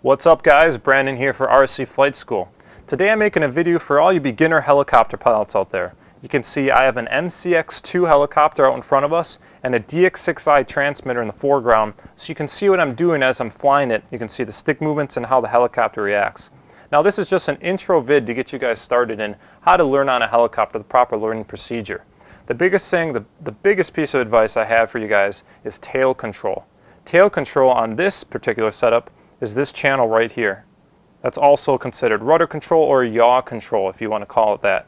What's up guys, Brandon here for RC Flight School. Today I'm making a video for all you beginner helicopter pilots out there. You can see I have an MCX2 helicopter out in front of us and a DX6i transmitter in the foreground, so you can see what I'm doing as I'm flying it. You can see the stick movements and how the helicopter reacts. Now this is just an intro vid to get you guys started in how to learn on a helicopter, the proper learning procedure. The biggest thing, the biggest piece of advice I have for you guys is tail control. Tail control on this particular setup is this channel right here. That's also considered rudder control or yaw control, if you want to call it that.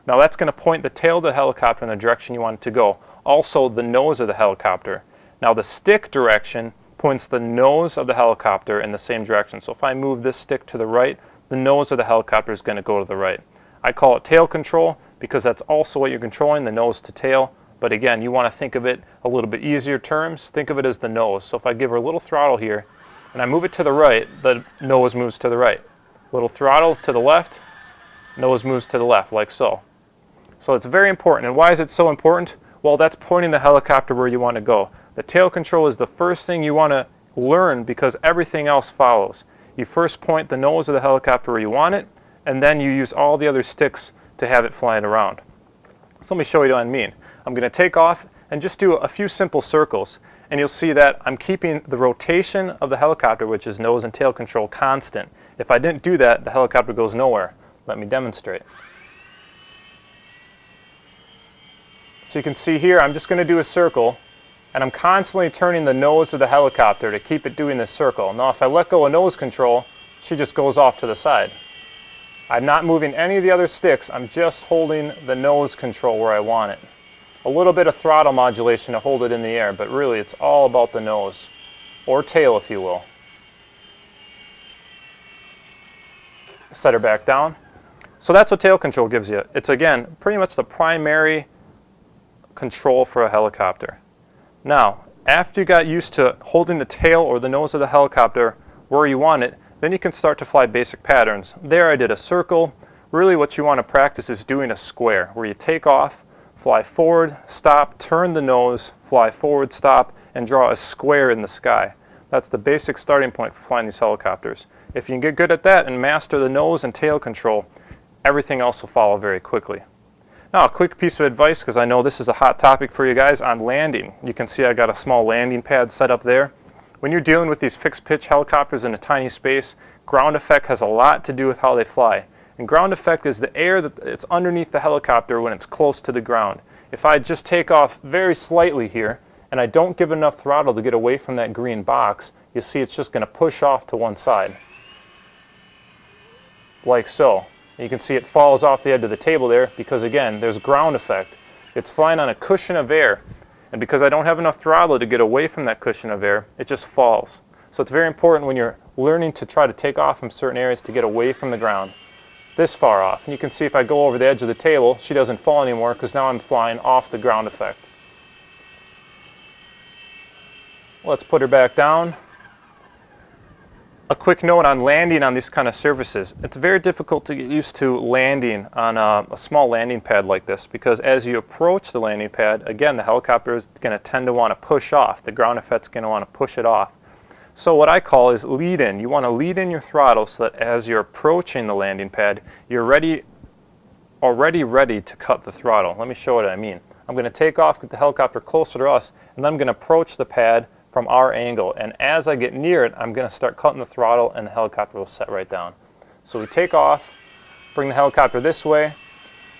Now that's going to point the tail of the helicopter in the direction you want it to go. Also the nose of the helicopter. Now the stick direction points the nose of the helicopter in the same direction. So if I move this stick to the right, the nose of the helicopter is going to go to the right. I call it tail control because that's also what you're controlling, the nose to tail. But again, you want to think of it a little bit easier terms. Think of it as the nose. So if I give her a little throttle here, and I move it to the right, the nose moves to the right. Little throttle to the left, nose moves to the left, like so. So it's very important. And why is it so important? Well, that's pointing the helicopter where you want to go. The tail control is the first thing you want to learn because everything else follows. You first point the nose of the helicopter where you want it, and then you use all the other sticks to have it flying around. So let me show you what I mean. I'm going to take off and just do a few simple circles. And you'll see that I'm keeping the rotation of the helicopter, which is nose and tail control, constant. If I didn't do that, the helicopter goes nowhere. Let me demonstrate. So you can see here, I'm just going to do a circle, and I'm constantly turning the nose of the helicopter to keep it doing this circle. Now if I let go of nose control, she just goes off to the side. I'm not moving any of the other sticks, I'm just holding the nose control where I want it. A little bit of throttle modulation to hold it in the air, but really it's all about the nose, or tail if you will. Set her back down. So that's what tail control gives you. It's again pretty much the primary control for a helicopter. Now, after you got used to holding the tail or the nose of the helicopter where you want it, then you can start to fly basic patterns. There I did a circle. Really what you want to practice is doing a square, where you take off, fly forward, stop, turn the nose, fly forward, stop, and draw a square in the sky. That's the basic starting point for flying these helicopters. If you can get good at that and master the nose and tail control, everything else will follow very quickly. Now a quick piece of advice, because I know this is a hot topic for you guys, on landing. You can see I got a small landing pad set up there. When you're dealing with these fixed pitch helicopters in a tiny space, ground effect has a lot to do with how they fly. And ground effect is the air that's underneath the helicopter when it's close to the ground. If I just take off very slightly here and I don't give enough throttle to get away from that green box, you'll see it's just going to push off to one side. Like so. You can see it falls off the edge of the table there because again, there's ground effect. It's flying on a cushion of air, and because I don't have enough throttle to get away from that cushion of air, it just falls. So it's very important when you're learning to try to take off from certain areas to get away from the ground. This far off. And you can see if I go over the edge of the table, she doesn't fall anymore because now I'm flying off the ground effect. Let's put her back down. A quick note on landing on these kind of surfaces. It's very difficult to get used to landing on a small landing pad like this because as you approach the landing pad, again, the helicopter is going to tend to want to push off. The ground effect's going to want to push it off. So what I call is lead in. You want to lead in your throttle so that as you're approaching the landing pad, you're already ready to cut the throttle. Let me show what I mean. I'm going to take off, get the helicopter closer to us, and then I'm going to approach the pad from our angle. And as I get near it, I'm going to start cutting the throttle and the helicopter will set right down. So we take off, bring the helicopter this way.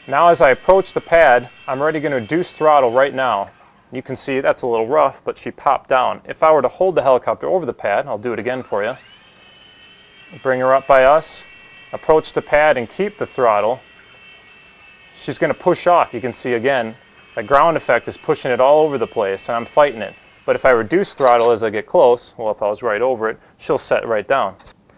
Now as I approach the pad, I'm already going to reduce throttle right now. You can see that's a little rough, but she popped down. If I were to hold the helicopter over the pad, I'll do it again for you. Bring her up by us, approach the pad and keep the throttle. She's going to push off. You can see again, the ground effect is pushing it all over the place and I'm fighting it. But if I reduce throttle as I get close, well, if I was right over it, she'll set right down.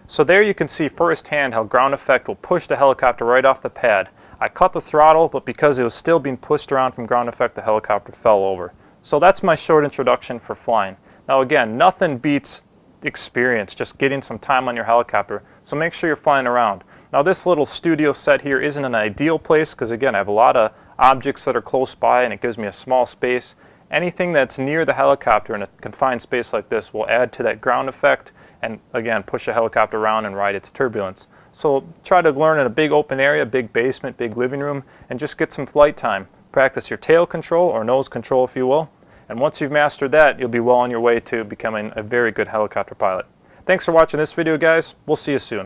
So there you can see firsthand how ground effect will push the helicopter right off the pad. I cut the throttle, but because it was still being pushed around from ground effect, the helicopter fell over. So that's my short introduction for flying. Now again, nothing beats experience, just getting some time on your helicopter. So make sure you're flying around. Now this little studio set here isn't an ideal place because again, I have a lot of objects that are close by and it gives me a small space. Anything that's near the helicopter in a confined space like this will add to that ground effect and again push a helicopter around and ride its turbulence. So try to learn in a big open area, big basement, big living room, and just get some flight time. Practice your tail control or nose control if you will. And once you've mastered that, you'll be well on your way to becoming a very good helicopter pilot. Thanks for watching this video, guys. We'll see you soon.